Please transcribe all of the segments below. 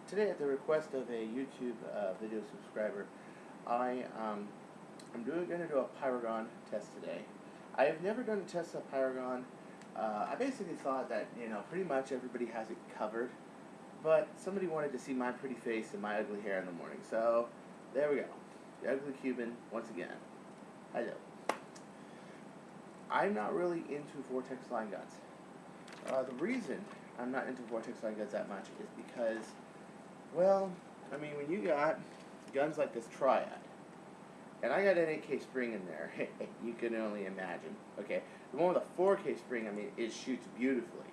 Today, at the request of a YouTube video subscriber, I'm going to do a Pyragon test today. I have never done a test of Pyragon. I basically thought that, pretty much everybody has it covered, but somebody wanted to see my pretty face and my ugly hair in the morning, so there we go. The ugly Cuban, once again. Hello. I'm not really into vortex line guns. The reason I'm not into vortex line guns that much is because, well, I mean, when you got guns like this Triad, and I got an 8K spring in there, you can only imagine, okay? The one with a 4K spring, I mean, it shoots beautifully.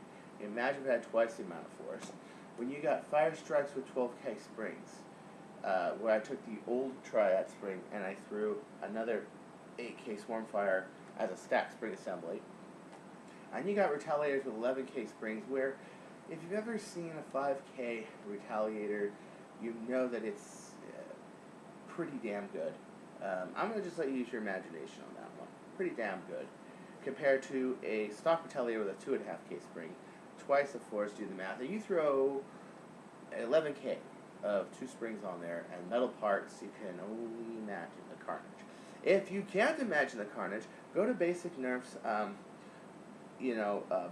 Imagine if it had twice the amount of force. When you got Fire Strikes with 12K springs, where I took the old Triad spring and I threw another 8K Swarmfire as a stacked spring assembly, and you got Retaliators with 11K springs, where if you've ever seen a 5K Retaliator, you know that it's pretty damn good. I'm going to just let you use your imagination on that one. Pretty damn good. Compared to a stock Retaliator with a 2.5K spring, twice the force, do the math, and you throw 11K of 2 springs on there and metal parts, you can only imagine the carnage. If you can't imagine the carnage, go to basic Nerf's,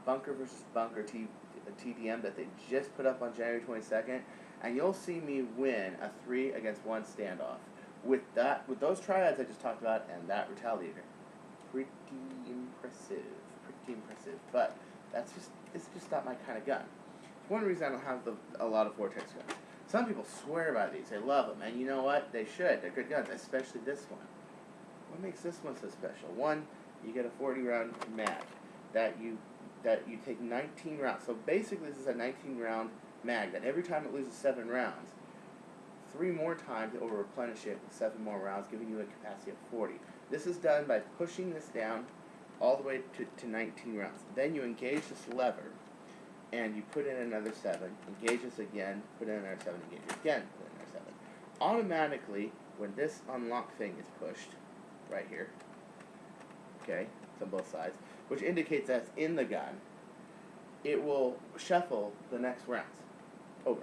bunker versus bunker TDM that they just put up on January 22nd, and you'll see me win a 3 against 1 standoff with those triads I just talked about and that Retaliator. Pretty impressive, but it's just not my kind of gun. It's one reason I don't have a lot of vortex guns. Some people swear by these, they love them, and you know what? They should. They're good guns, especially this one. What makes this one so special? One, you get a 40-round mag that you take 19 rounds. So basically, this is a 19-round mag that every time it loses 7 rounds, 3 more times it will replenish it with 7 more rounds, giving you a capacity of 40. This is done by pushing this down all the way to 19 rounds. Then you engage this lever, and you put in another 7. Engage this again, put in another 7. Engage it again, put in another 7. Automatically, when this unlock thing is pushed, right here, okay, it's on both sides, which indicates that's in the gun, it will shuffle the next rounds over,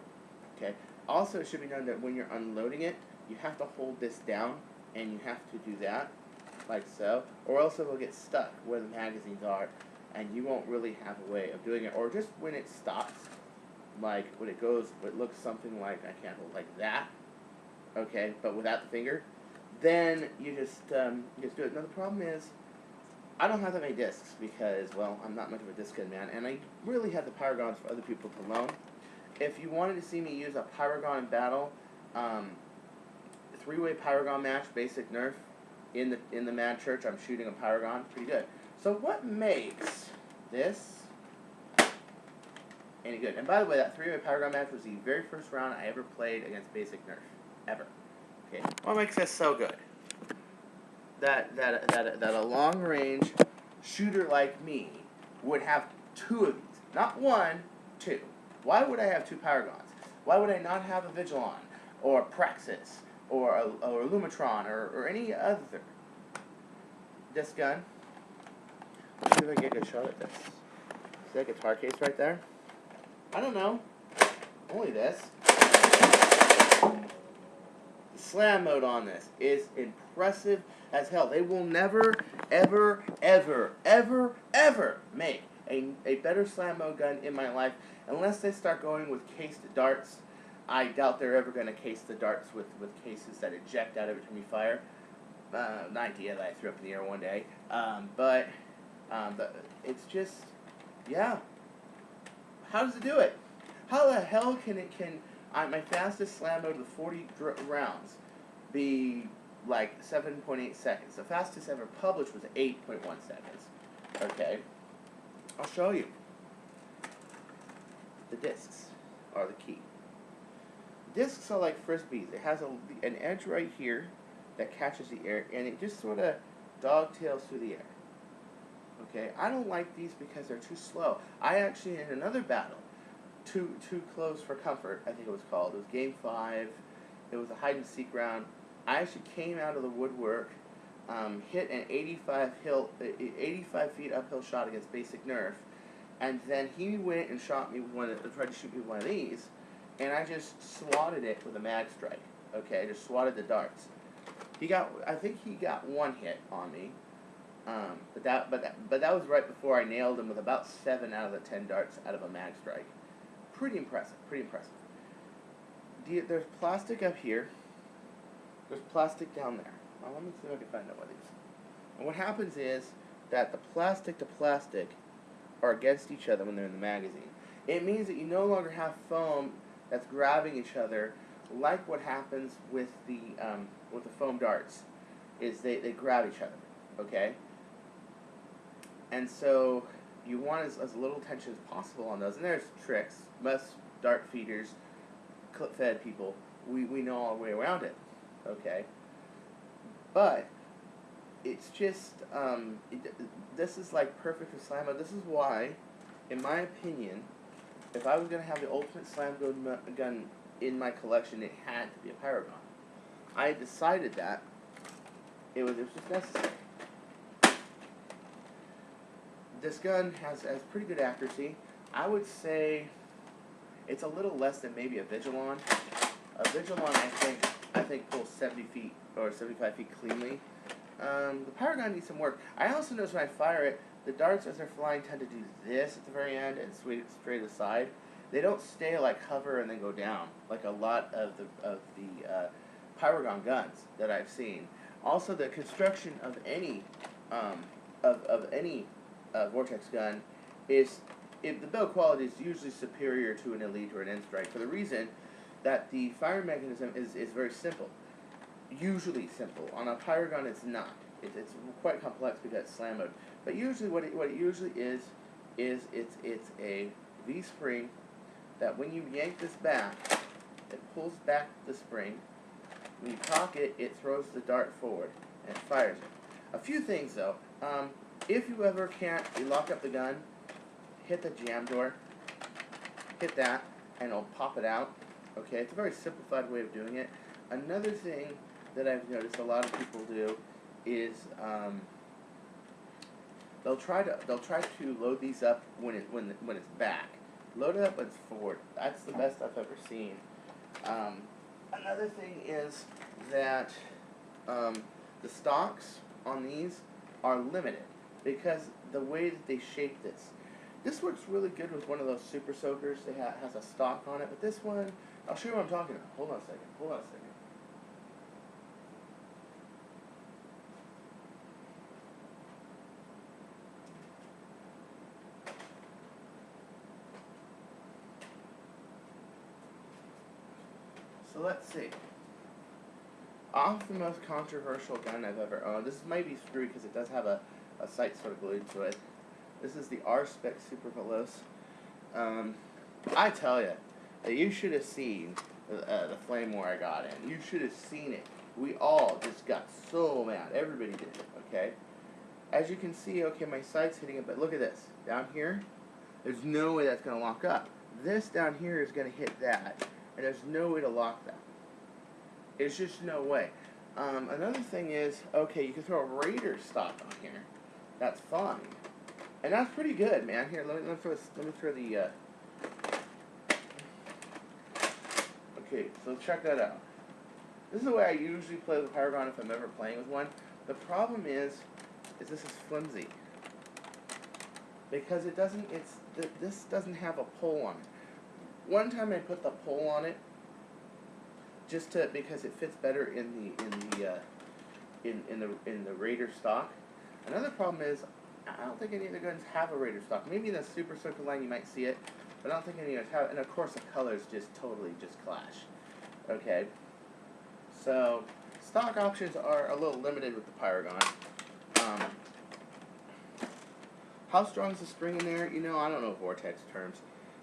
okay? Also, it should be known that when you're unloading it, you have to hold this down, and you have to do that, like so, or else it will get stuck where the magazines are, and you won't really have a way of doing it. Or just when it stops, like when it goes, it looks something like, I can't hold, like that, okay, but without the finger, then you just do it. Now, the problem is, I don't have that many discs because, well, I'm not much of a disc gun man, and I really have the Pyragons for other people to loan. If you wanted to see me use a Pyragon battle, 3-way Pyragon match, basic Nerf, in the Mad Church, I'm shooting a Pyragon, pretty good. So what makes this any good? And by the way, that 3-way Pyragon match was the very first round I ever played against basic Nerf, ever. Okay, what makes this so good? That a long-range shooter like me would have 2 of these. Not 1, 2. Why would I have 2 Pyragons? Why would I not have a Vigilon, or Praxis, or Lumatron, or any other disc gun? Let's see if I can get a good shot at this. See that guitar case right there? I don't know. Only this. The slam mode on this is impressive as hell. They will never, ever, ever, ever, ever make a better slam mode gun in my life unless they start going with cased darts. I doubt they're ever going to case the darts with cases that eject out every time you fire. An idea that I threw up in the air one day. But it's just, yeah. How does it do it? How the hell can my fastest slam mode with 40 rounds be like 7.8 seconds? The fastest ever published was 8.1 seconds. Okay, I'll show you. The discs are the key. Discs are like frisbees. It has an edge right here that catches the air, and it just sort of dogtails through the air. Okay, I don't like these because they're too slow. I actually, in another battle, Too Close for Comfort, I think it was called. It was Game 5. It was a hide-and-seek round. I actually came out of the woodwork, hit an 85 feet uphill shot against basic Nerf, and then he went and shot me with tried to shoot me with one of these, and I just swatted it with a mag strike. Okay, I just swatted the darts. I think he got one hit on me, but that was right before I nailed him with about 7 out of the 10 darts out of a mag strike. Pretty impressive. Pretty impressive. There's plastic up here. There's plastic down there. Now let me see if I can find out what these. And what happens is that the plastic to plastic are against each other when they're in the magazine. It means that you no longer have foam that's grabbing each other, like what happens with the foam darts, is they grab each other, okay? And so you want as little tension as possible on those. And there's tricks. Most dart feeders, clip-fed people, we know all the way around it, okay? But it's just, this is like perfect for slam mode. This is why, in my opinion, if I was going to have the ultimate slam gun in my collection, it had to be a Pyragon. I decided that it was just necessary. This gun has pretty good accuracy. I would say it's a little less than maybe a Vigilon. A Vigilon, I think pulls 70 feet or 75 feet cleanly. The Pyragon needs some work. I also notice when I fire it, the darts as they're flying tend to do this at the very end and straight to the side. They don't stay like hover and then go down like a lot of the Pyragon guns that I've seen. Also, the construction of any Vortex gun is, the build quality is usually superior to an Elite or an N-Strike for the reason that the firing mechanism is very simple. Usually simple. On a Pyragon, it's not. It's quite complex because it's slam mode. But usually, what it usually is it's a V-spring that when you yank this back, it pulls back the spring. When you cock it, it throws the dart forward and it fires it. A few things though. If you ever can't lock up the gun, hit the jam door. Hit that, and it'll pop it out. Okay, it's a very simplified way of doing it. Another thing that I've noticed a lot of people do is they'll try to load these up when it's back. Load it up when it's forward. That's the best I've ever seen. Another thing is that the stocks on these are limited because the way that they shape this. This works really good with one of those super soakers that has a stock on it, but this one, I'll show you what I'm talking about. Hold on a second. So let's see. Off the most controversial gun I've ever owned. This might be screwy because it does have a sight sort of glued to it. This is the R-Spec Super Veloce. I tell you, you should have seen the flame war I got in. You should have seen it. We all just got so mad. Everybody did it, okay? As you can see, okay, my sight's hitting it, but look at this. Down here, there's no way that's going to lock up. This down here is going to hit that, and there's no way to lock that. It's just no way. Another thing is, okay, you can throw a Raider stock on here. That's fine. And that's pretty good, man. Here, let me throw the, okay, so check that out. This is the way I usually play with Pyragon if I'm ever playing with one. The problem is this is flimsy. Because this doesn't have a pole on it. One time I put the pole on it, because it fits better in the Raider stock. Another problem is I don't think any of the guns have a Raider stock. Maybe in the Super Circle line you might see it, but I don't think any of them have it. And of course the colors just totally clash. Okay, so stock options are a little limited with the Pyragon. How strong is the spring in there? You know, I don't know Vortex terms.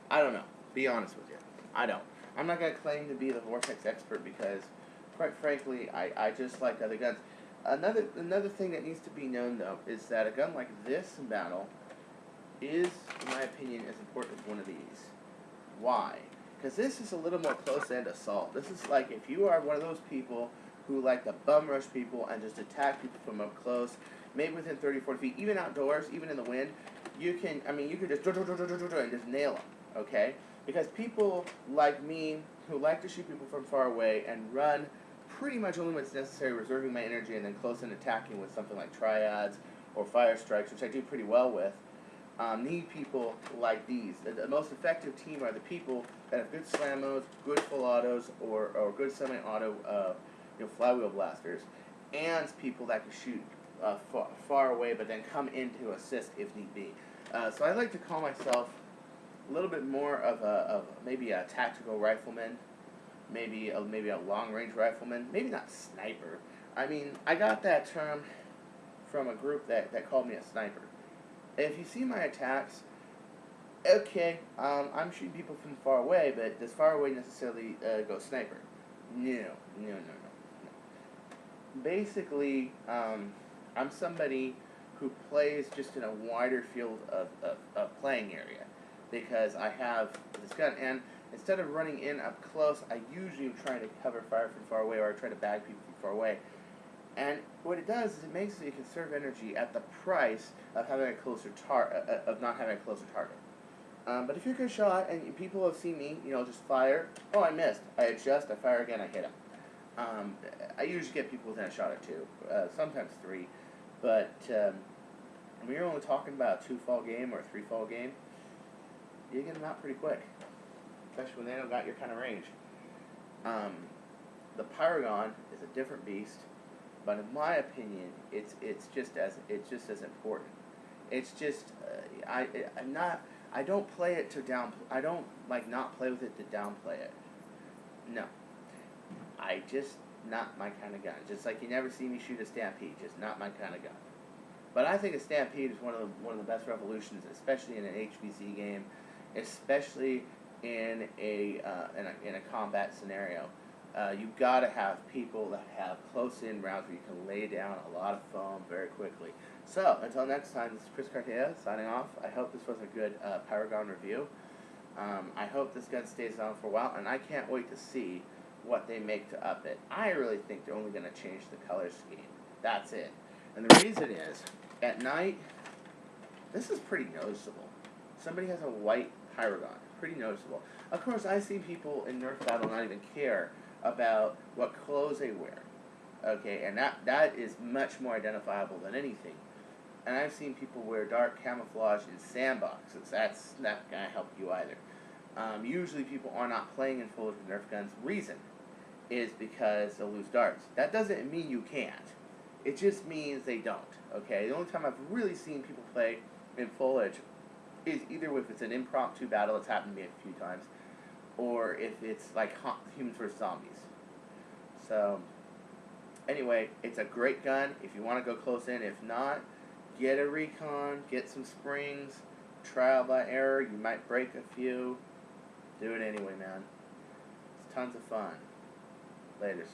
I don't know. Be honest with you, I don't. I'm not going to claim to be the Vortex expert because, quite frankly, I just like other guns. Another thing that needs to be known, though, is that a gun like this in battle is, in my opinion, as important as one of these. Why? Because this is a little more close-end assault. This is like if you are one of those people who like to bum rush people and just attack people from up close, maybe within 30, 40 feet, even outdoors, even in the wind, you can just and just nail them, okay? Because people like me, who like to shoot people from far away and run pretty much only what's necessary, reserving my energy and then close in attacking with something like triads or fire strikes, which I do pretty well with, need people like these. The most effective team are the people that have good slam modes, good full autos, or good semi-auto flywheel blasters, and people that can shoot far away but then come in to assist if need be. So I like to call myself a little bit more of maybe a tactical rifleman, maybe a long-range rifleman, maybe not sniper. I mean, I got that term from a group that called me a sniper. If you see my attacks, okay, I'm shooting people from far away, but does far away necessarily go sniper? No. Basically, I'm somebody who plays just in a wider field of playing area, because I have this gun, and instead of running in up close, I usually am trying to cover fire from far away, or I try to bag people from far away. And what it does is it makes it conserve energy at the price of having a closer of not having a closer target. But if you're a good shot and people have seen me, just fire. Oh, I missed. I adjust. I fire again. I hit them. I usually get people within a shot or two, sometimes three. But when you're only talking about a 2-fall game or a 3-fall game, you get them out pretty quick, especially when they don't got your kind of range. The Pyragon is a different beast, but in my opinion, it's just as important. It's just I don't play it to down. I don't not play with it to downplay it. No, I just not my kind of gun. Just like you never see me shoot a Stampede, just not my kind of gun. But I think a Stampede is one of the best revolutions, especially in an HVC game, especially in a combat scenario. You've got to have people that have close-in rounds where you can lay down a lot of foam very quickly. So, until next time, this is Chris Cartea signing off. I hope this was a good Pyragon review. I hope this gun stays on for a while, and I can't wait to see what they make to up it. I really think they're only going to change the color scheme. That's it. And the reason is, at night, this is pretty noticeable. Somebody has a white Pyragon. Pretty noticeable. Of course, I've seen people in Nerf battle not even care about what clothes they wear. Okay, and that is much more identifiable than anything. And I've seen people wear dark camouflage in sandboxes. That's not going to help you either. Usually people are not playing in full with Nerf guns. Reason is because they'll lose darts. That doesn't mean you can't. It just means they don't. Okay, the only time I've really seen people play in foliage is either if it's an impromptu battle, it's happened to me a few times, or if it's like humans versus zombies. So, anyway, it's a great gun if you want to go close in. If not, get a recon, get some springs, trial by error. You might break a few. Do it anyway, man. It's tons of fun. Laters.